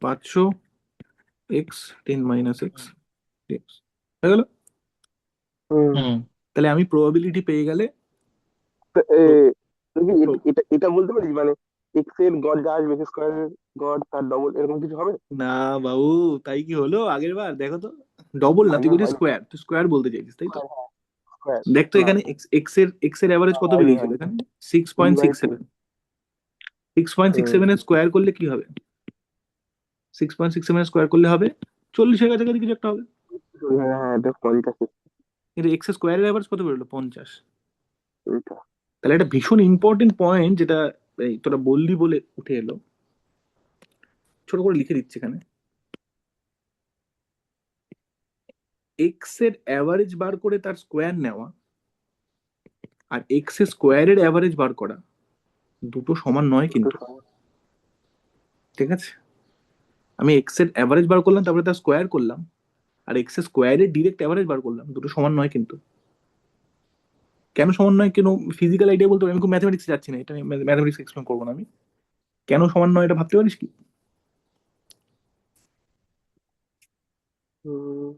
500 x 10 minus x হয়ে গেল। হুম। হুম। তাহলে আমি প্রবাবিলিটি পেয়ে গেলে তো, pro- তুই কি pro- এটা এটা বলতে পারিস মানে এক্স এর গড় যা আসবে এক্স স্কোয়ারের গড় তার ডবল এরকম কিছু হবে? না বাবু, তাই কি হলো আগের বার? দেখো তো, ডবল না, তুই আগের বলছিস বার স্কোয়ার, তুই স্কোয়ার বলতে চাইছিস তাই তো? স্কোয়ার দেখ তো না, এখানে এক্স এর অ্যাভারেজ কত হয়নি বেরিয়েছিল হয়নি এখানে? B by two. 6.67। 6.67 এর স্কোয়ার করলে কি হবে? 6.67 এর স্কোয়ার করলে হবে 40-এর কাছাকাছি কিছু একটা হবে। হ্যাঁ হ্যাঁ, এটা 50 কিন্তু এক্স স্কোয়ারের অ্যাভারেজ কত বেরোলো? 50। এটা। তাহলে একটা ভীষণ ইম্পর্টেন্ট পয়েন্ট যেটা এই তোরা বললি বলে উঠে এলো, ছোট করে লিখে দিচ্ছি এখানে। এক্স এর অ্যাভারেজ বার করে তার স্কোয়ার নেওয়া আর এক্স এর স্কোয়ারের অ্যাভারেজ বার করা দুটো সমান নয় দুটো কিন্তু। সমান। ঠিক আছে, আমি এক্স এর অ্যাভারেজ বার করলাম, তারপরে তার স্কোয়ার করলাম, আর এক্স এর স্কোয়ারের ডিরেক্ট অ্যাভারেজ বার করলাম, দুটো সমান নয় কিন্তু। কেন সমান নয়? কেন? ফিজিক্যাল আইডিয়া বলতে পারি, আমি খুব ম্যাথমেটিক্স যাচ্ছি না, এটা ম্যাথমেটিক্স এক্সপ্লেন করবো না আমি। কেন সমান নয় এটা ভাবতে পারিস কি? হুম,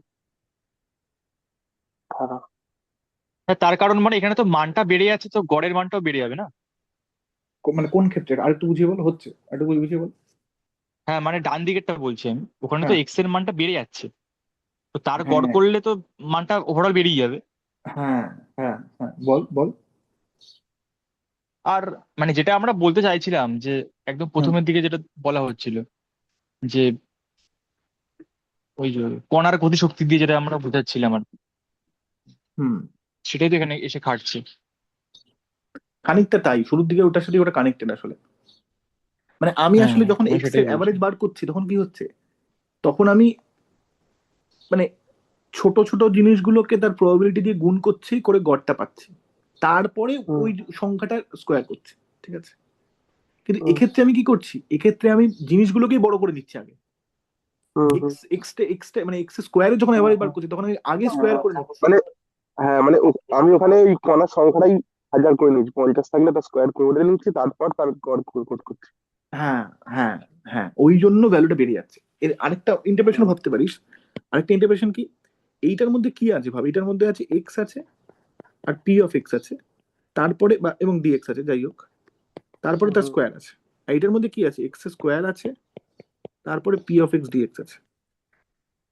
খারাপ। হ্যাঁ, তার কারণ মানে এখানে তো মানটা বেড়ে যাচ্ছে, তো গড়ের মানটাও বেড়ে যাবে না? মানে কোন ক্ষেত্রে আরেকটু বুঝিয়ে বল, হচ্ছে আরেকটু বুঝিয়ে বল। হ্যাঁ, মানে ডান দিকেরটা বলছি আমি, ওখানে তো হ্যাঁ এক্স এর মানটা বেড়ে যাচ্ছে, তো তার গড় হ্যাঁ করলে তো মানটা ওভারঅল বেরিয়ে যাবে। হ্যাঁ হ্যাঁ হ্যাঁ, বল বল। আর মানে যেটা আমরা বলতে চাইছিলাম যে একদম হুম প্রথমের দিকে যেটা বলা হচ্ছিল যে ওই যে কণার গতিশক্তি দিয়ে যেটা আমরা বোঝাচ্ছিলাম আর কি, হুম, সেটাই তো এখানে এসে খাটছে। খানিকটা তাই, শুরুর দিকে ওটার সাথে ওটা কানেক্টেড আসলে। মানে আমি হ্যাঁ, আসলে যখন আমি এক্স সেটাই এর বলছি। অ্যাভারেজ বার করছি তখন কি হচ্ছে, তখন আমি মানে ছোট ছোট জিনিসগুলোকে তার প্রবাবিলিটি দিয়ে গুণ করছি, করে গড়টা পাচ্ছি, তারপরে হুম ওই সংখ্যাটা স্কোয়ার করছি। ঠিক আছে, কিন্তু হুম এক্ষেত্রে আমি কি করছি, এক্ষেত্রে আমি জিনিসগুলোকেই বড় করে নিচ্ছি আগে। হুম হুম। এক্স এক্সটা মানে এক্স স্কোয়ারে যখন হুম, অ্যাভারেজ বার হুম। করছি তখন আমি আগে স্কোয়ার করে নিচ্ছি। মানে হ্যাঁ মানে আমি ওখানে ওই কণার সংখ্যাটাই হাজার করে নিচ্ছি, 50 থাকলে তার স্কোয়ার করে নিচ্ছি, তারপর তার গড় কোড করছি। হ্যাঁ হ্যাঁ হ্যাঁ, ওই জন্য ভ্যালুটা বেড়ে যাচ্ছে। এর আরেকটা ইন্টারপ্রেশন হুম ভাবতে পারিস। আরেকটা ইন্টারপ্রেশন কি, এইটার মধ্যে কি আছে ভাব, এটার মধ্যে আছে এক্স আছে আর পি অফ এক্স আছে, তারপরে বা এবং ডিএক্স আছে যাই হোক, তারপরে তার হুম স্কোয়ার আছে। আর এটার মধ্যে কি আছে, এক্স স্কোয়ার আছে, তারপরে পি অফ এক্স ডিএক্স আছে।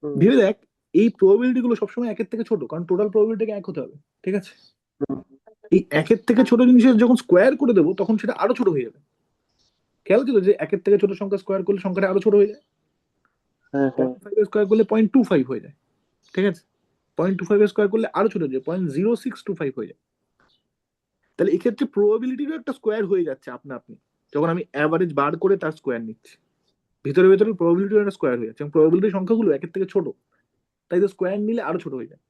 হুম ভেবে দেখ, এই প্রবাবিলিটি গুলো সবসময় একের থেকে ছোট, কারণ টোটাল প্রবাবিলিটিকে এক হতে হবে। ঠিক আছে, হুম। এই একের থেকে ছোট জিনিসের যখন স্কোয়ার করে দেবো তখন সেটা আরো ছোট হয়ে যাবে। খেয়াল ছিল যে একের থেকে ছোট সংখ্যা স্কোয়ার করলে সংখ্যাটা আরো ছোট হয়ে যায়। হ্যাঁ হ্যাঁ। 0.5 স্কোয়ার করলে 0.25 হয়ে যায়। ঠিক আছে, 0.25 স্কোয়ার করলে আরো ছোট হয়ে যায়, 0.0625 হয়ে যায়। তাহলে এক্ষেত্রে প্রবাবিলিটিরও একটা স্কোয়ার হয়ে যাচ্ছে আপনা আপনি, যখন আমি অ্যাভারেজ বার করে তার স্কোয়ার নিচ্ছি। ভিতরে ভিতরে প্রবাবিলিটির একটা স্কোয়ার হয়ে যাচ্ছে, এবং প্রবাবিলিটির সংখ্যাগুলো একের থেকে ছোট, তাই তো স্কোয়ার নিলে আরো ছোট হয়ে যায়।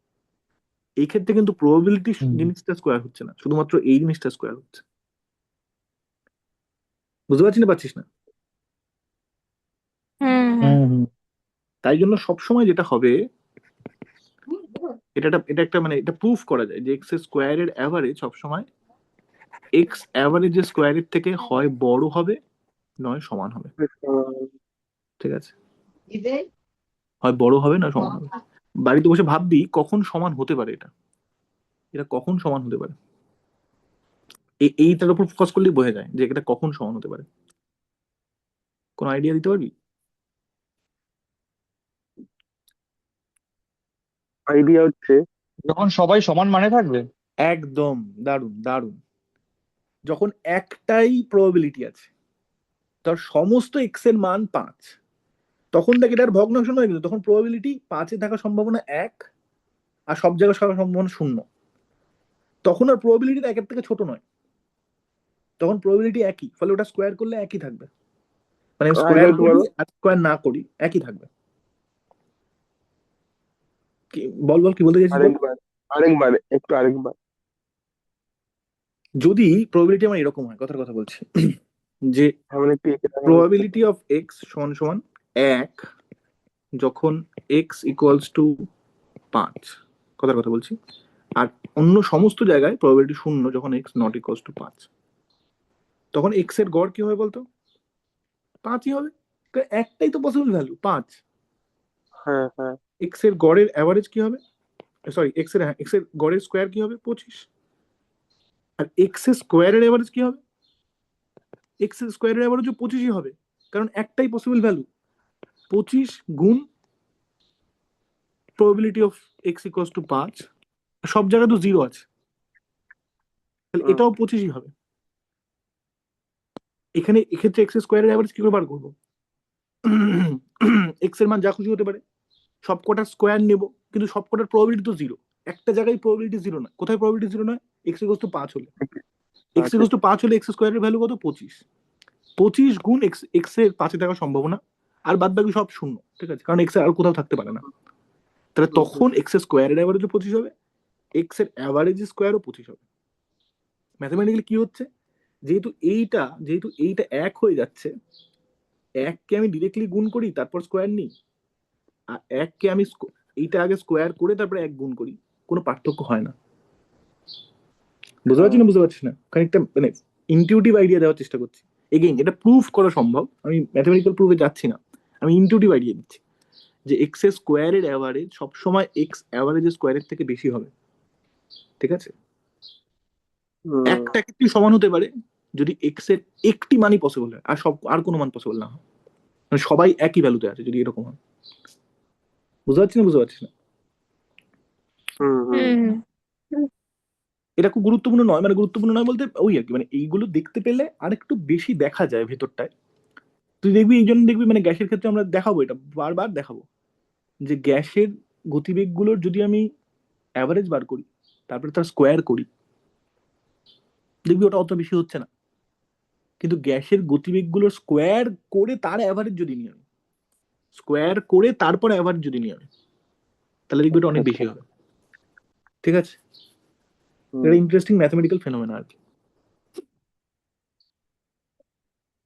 এই ক্ষেত্রে কিন্তু প্রবাবিলিটি হুম। জিনিসটা স্কোয়ার হচ্ছে না, শুধুমাত্র এই জিনিসটা স্কোয়ার হচ্ছে। বুঝতে পারছিস না? পারছিস না? হুম হুম হুম। হুম। তাই জন্য সবসময় যেটা হবে, এটা একটা মানে এটা প্রুফ করা যায় যে এক্স স্কোয়ারের অ্যাভারেজ সবসময় এক্স অ্যাভারেজের স্কোয়ারের থেকে হয় বড় হবে, নয় সমান হবে। ঠিক আছে, হয় বড় হবে না সমান হবে। বাড়িতে বসে ভাববি কখন সমান হতে পারে এটা, এটা কখন সমান হতে পারে, এইটার উপর ফোকাস করলেই বোঝা যায় যে এটা কখন সমান হতে পারে। কোন আইডিয়া দিতে পারবি? আইডিয়া হচ্ছে যখন সবাই সমান মানে থাকবে। একদম, দারুণ দারুণ। যখন একটাই প্রবাবিলিটি আছে, তার সমস্ত এক্স এর মান 5, তখন দেখ এটার ভগ্নাংশ নয় কিন্তু, তখন প্রবাবিলিটি 5-এ থাকার সম্ভাবনা 1 আর সব জায়গায় থাকার সম্ভাবনা 0। তখন আর প্রবাবিলিটিটা একের থেকে ছোট নয়, তখন প্রবাবিলিটি একই, ফলে ওটা স্কোয়ার করলে একই থাকবে। মানে স্কোয়ার আরেকবার একটু করি বলো। আর স্কোয়ার না করি একই থাকবে। বল বল কি বলতে চাইছিস বল। আরেকবার আরেকবার একটু আরেকবার। যদি প্রবাবিলিটি আমার এরকম হয়, কথার কথা বলছি, যে হ্যাঁ মানে একটু এঁকে দেখা হচ্ছে। প্রবাবিলিটি অফ এক্স সমান সমান 1 যখন এক্স ইকুয়ালস টু 5, কথার কথা বলছি, আর অন্য সমস্ত জায়গায় প্রবাবিলিটি 0 যখন এক্স নট ইকুয়ালস টু 5, তখন এক্স এর গড় কি হবে বলতো? 5ই হবে। কারণ একটাই তো পসিবল ভ্যালু 5। হ্যাঁ হ্যাঁ এক্স এর গড়ের অ্যাভারেজ কি হবে? সরি, এক্স এর গড়ের স্কোয়ার কি হবে? 25। আর এক্স এর স্কোয়ারের অ্যাভারেজ কি হবে? এক্স এর স্কোয়ারের অ্যাভারেজও 25ই হবে, কারণ একটাই পসিবল ভ্যালু 25 গুণ probability of x equals to 5, সব জায়গায় তো 0 আছে, তাহলে হুম, এটাও 25ই হবে। এখানে এক্ষেত্রে এক্স স্কোয়ারের অ্যাভারেজ কি করে বার করবো? এক্স এর মান যা খুশি হতে পারে, সব কটার স্কোয়ার নেব, কিন্তু সব কটার প্রবাবিলিটি তো 0। একটা জায়গায় প্রবাবিলিটি 0 নয়, কোথায় প্রবাবিলিটি 0 নয়? এক্স ইকুয়ালস টু 5 হলে। এক্স আচ্ছা ইকুয়ালস টু 5 হলে এক্স স্কোয়ারের ভ্যালু কত? 25। 25 গুণ এক্স, এক্স এর 5-এ থাকার সম্ভাবনা, আর বাদ বাকি সব শূন্য, ঠিক আছে, কারণ এক্স এর আর কোথাও থাকতে পারে না। তাহলে হুম, হুম, তখন এক্স এর স্কোয়ারের অ্যাভারেজও 25 হবে, এক্স এর অ্যাভারেজ স্কোয়ারও 25 হবে। ম্যাথমেটিক্যালি কি হচ্ছে, যেহেতু এইটা 1 হয়ে যাচ্ছে, 1কে আমি ডিরেক্টলি গুণ করি তারপর স্কোয়ার নিই, আর 1কে আমি এইটা আগে স্কোয়ার করে তারপরে 1 গুণ করি, কোনো পার্থক্য হয় না। বুঝতে পারছি না, বুঝতে পারছি না, খানিকটা মানে ইনটিউটিভ আইডিয়া দেওয়ার চেষ্টা করছি। এগেইন এটা প্রুফ করা সম্ভব, আমি ম্যাথমেটিক্যাল প্রুফে যাচ্ছি না, আমি ইনটিউটিভ আইডিয়া দিচ্ছি যে এক্স এর স্কোয়ারের অ্যাভারেজ সবসময় এক্স অ্যাভারেজের স্কোয়ারের থেকে বেশি হবে, ঠিক আছে। হুম, একটা ক্ষেত্রে সমান হতে পারে যদি এক্স এর একটি মানই পসিবল হয়, আর কোনো মান পসিবল না হয়, মানে সবাই একই ভ্যালুতে আছে যদি এরকম হয়। বুঝতে পারছি না, বুঝতে পারছি না, হুম, হুম, হুম হুম এটা খুব গুরুত্বপূর্ণ নয়, মানে গুরুত্বপূর্ণ নয় বলতে ওই আর কি, মানে এইগুলো দেখতে পেলে আর একটু বেশি দেখা যায় ভেতরটায়। তুই দেখবি, এই জন্য দেখবি মানে গ্যাসের ক্ষেত্রে আমরা দেখাবো, এটা বারবার দেখাবো যে গ্যাসের গতিবেগগুলোর যদি আমি অ্যাভারেজ বার করি তারপরে তার স্কোয়ার করি, দেখবি ওটা অত বেশি হচ্ছে না। কিন্তু গ্যাসের গতিবেগগুলোর স্কোয়ার করে তার অ্যাভারেজ যদি নিয়ে আমি, স্কোয়ার করে তারপর অ্যাভারেজ যদি নিয়ে আমি, তাহলে দেখবি এটা আচ্ছা অনেক আচ্ছা বেশি হবে, ঠিক আছে। হুম। এটা ইন্টারেস্টিং ম্যাথমেটিক্যাল ফেনোমেনা আর কি।